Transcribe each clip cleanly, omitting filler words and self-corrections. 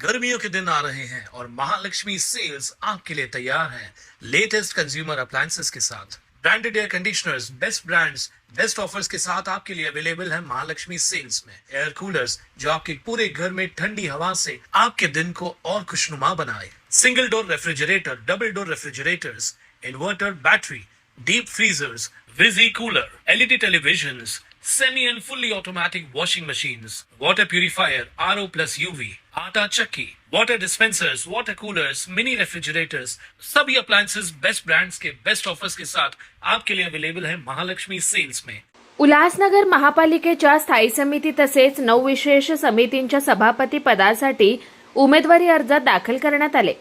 गर्मियों के दिन आ रहे हैं और महालक्ष्मी सेल्स आपके लिए तैयार है लेटेस्ट कंज्यूमर अप्लायंसेस के साथ। Branded air conditioners, best brands, best offers के साथ आपके लिए अवेलेबल है महालक्ष्मी सेल्स में। एयर कूलर्स जो आपके पूरे घर में ठंडी हवा से आपके दिन को और खुशनुमा बनाए। Single door refrigerator, double door refrigerators, inverter battery, deep freezers, visi cooler, LED televisions, semi and fully automatic washing machines, water purifier, RO plus UV, आटा चक्की, water dispensers, water coolers, mini refrigerators, सभी appliances best brands के best offers के साथ आपके लिए available है Mahalakshmi sales में। उल्हासनगर महापालिकेच्या स्थायी समिती तसेच 9 विशेष समितींच्या सभापती पदासाठी उमेदवारी अर्ज दाखल करण्यात आले।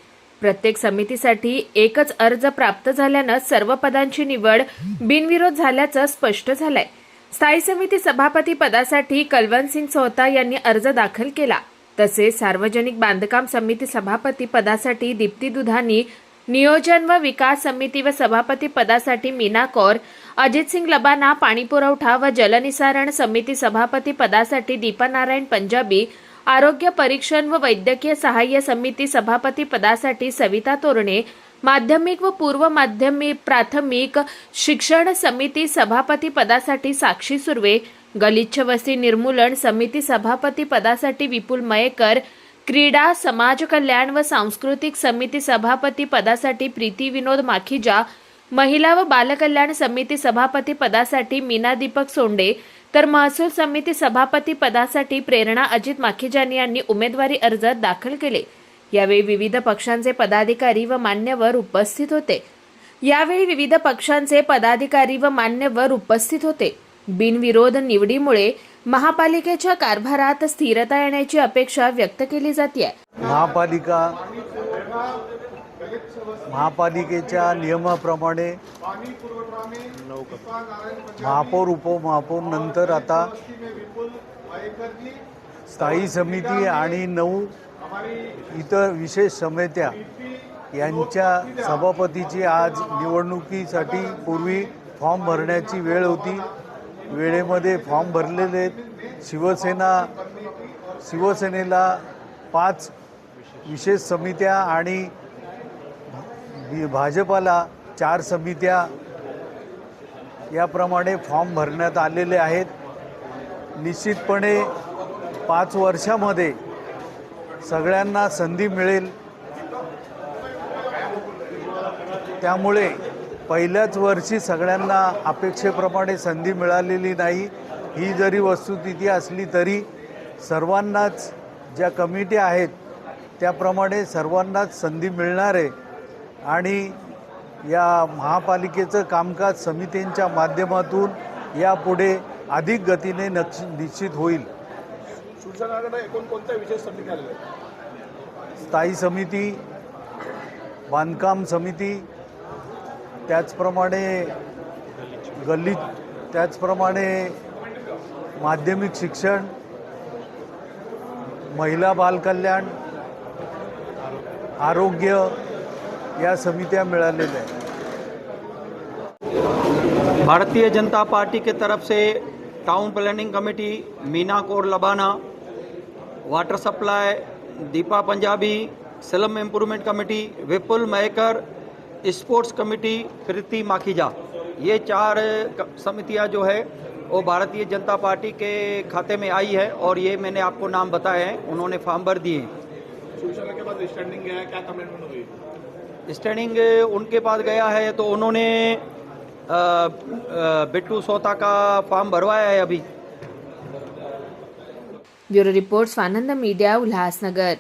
प्रत्येक समितीसाठी एकच अर्ज प्राप्त झाल्यानं सर्व पदांची निवड बिनविरोध झाल्याचं स्पष्ट झालंय। स्थायी समिती सभापती पदासाठी कलवंत सिंग सोहता यांनी अर्ज दाखल केला। तसेच सार्वजनिक बांधकाम समिती सभापती पदासाठी दीप्ती दुधानी, नियोजन व विकास समिती व सभापती पदासाठी मीना कौर, अजित सिंग लबाना, पाणी पुरवठा व जलनिसारण समिती सभापती पदासाठी दीपा नारायण पंजाबी, आरोग्य परीक्षण व वैद्यकीय सहाय्य समिती सभापती पदासाठी सविता तोरणे, माध्यमिक व पूर्व माध्यमिक प्राथमिक शिक्षण समिती सभापती पदासाठी साक्षी सुर्वे, गलिच्छ वस्ती निर्मूलन समिती सभापती पदासाठी विपुल मयेकर, क्रीडा समाज कल्याण व सांस्कृतिक समिती सभापती पदासाठी प्रीती विनोद माखीजा, महिला व बालकल्याण समिती सभापती पदासाठी मीना दीपक सोंडे, तर महसूल समिती सभापती पदासाठी प्रेरणा अजित माखीजानी यांनी उमेदवारी अर्ज दाखल केले। यावेळी विविध पक्षांचे पदाधिकारी व मान्यवर उपस्थित होते। बिनविरोध निवडीमुळे महापालिकेच्या कारभारात स्थिरता येण्याची अपेक्षा व्यक्त केली जाते। महापालिकेच्या नियमाप्रमाणे महापौर, उपमहापौर नंतर आता स्थायी समिती आणि 9 इतर विशेष समित्या यांच्या सभापतीची आज निवडणुकीसाठी पूर्वी फॉर्म भरण्याची वेळ होती। वेळेमध्ये फॉर्म भरलेले शिवसेनेला 5 विशेष समित्या आणि भाजपाला 4 समित्या याप्रमाणे फॉर्म भरण्यात आलेले आहेत। निश्चितपणे 5 वर्षामध्ये सगळ्यांना संधी मिळेल, त्यामुळे पहिल्याच वर्षी सगळ्यांना अपेक्षेप्रमाणे संधी मिळालेली नाही। ही जरी वस्तुस्थिती असली तरी सर्वांनाच ज्या कमिटी आहेत त्याप्रमाणे सर्वांनाच संधी मिळणार आहे आणि या महापालिकेचं कामकाज समित्यांच्या माध्यमातून यापुढे अधिक गतीने निश्चित होईल। कोणत्या विशेष समिती आलेल्या आहेत? स्थायी समिती, बांधकाम समिती, त्याचप्रमाणे माध्यमिक शिक्षण, महिला बालकल्याण, आरोग्य या समित्या मिळालेल्या आहेत। भारतीय जनता पार्टी के तरफ से town planning committee Meena Kaur Labana, water supply Deepa Punjabi, slum improvement committee Vipul Mayekar, sports committee Preeti Makhija, ये 4 समितियां जो है वो भारतीय जनता पार्टी के खाते में आई है और ये मैंने आपको नाम बताए हैं, उन्होंने फॉर्म भर दिए। सूचना के बाद स्टैंडिंग गया है, क्या कमेंटमेंट हुई? स्टैंडिंग उनके पास गया है तो उन्होंने बिट्टू सोता का फॉर्म भरवाया है अभी। Bureau report Swanand media, Ulhasnagar.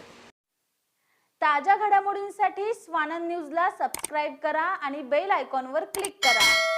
ताज्या घडामोडींसाठी स्वानंद न्यूजला सबस्क्राईब करा आणि बेल आयकॉनवर क्लिक करा।